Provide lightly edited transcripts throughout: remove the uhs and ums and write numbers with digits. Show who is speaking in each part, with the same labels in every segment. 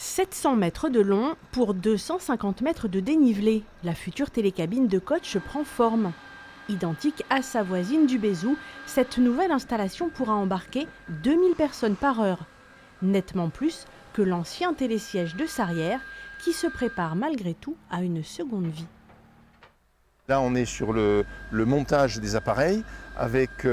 Speaker 1: 700 mètres de long pour 250 mètres de dénivelé. La future télécabine de coach prend forme. Identique à sa voisine du Bézou, cette nouvelle installation pourra embarquer 2000 personnes par heure. Nettement plus que l'ancien télésiège de Sarrières qui se prépare malgré tout à une seconde vie.
Speaker 2: Là, on est sur le montage des appareils avec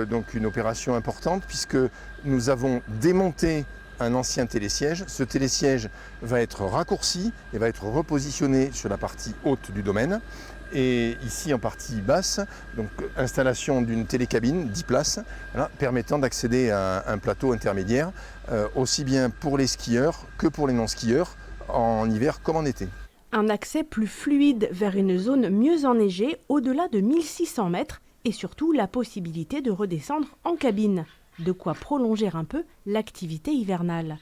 Speaker 2: donc une opération importante puisque nous avons démonté un ancien télésiège. Ce télésiège va être raccourci et va être repositionné sur la partie haute du domaine. Et ici en partie basse, donc installation d'une télécabine 10 places, voilà, permettant d'accéder à un plateau intermédiaire, aussi bien pour les skieurs que pour les non-skieurs, en hiver comme en été.
Speaker 1: Un accès plus fluide vers une zone mieux enneigée au-delà de 1600 mètres et surtout la possibilité de redescendre en cabine. De quoi prolonger un peu l'activité hivernale.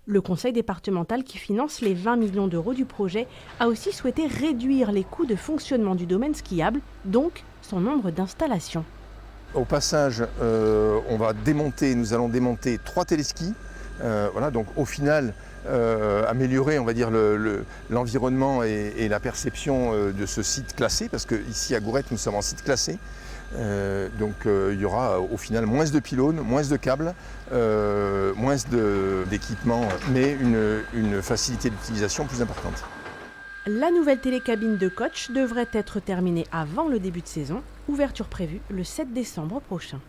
Speaker 1: Le conseil départemental qui finance les 20 millions d'euros du projet a aussi souhaité réduire les coûts de fonctionnement du domaine skiable, donc son nombre d'installations.
Speaker 2: Au passage, nous allons démonter 3 téléskis. Voilà, donc au final, améliorer, on va dire, l'environnement et la perception de ce site classé, parce qu'ici à Gourette, nous sommes en site classé. Il y aura au final moins de pylônes, moins de câbles, moins d'équipements, mais une facilité d'utilisation plus importante.
Speaker 1: La nouvelle télécabine de coach devrait être terminée avant le début de saison, ouverture prévue le 7 décembre prochain.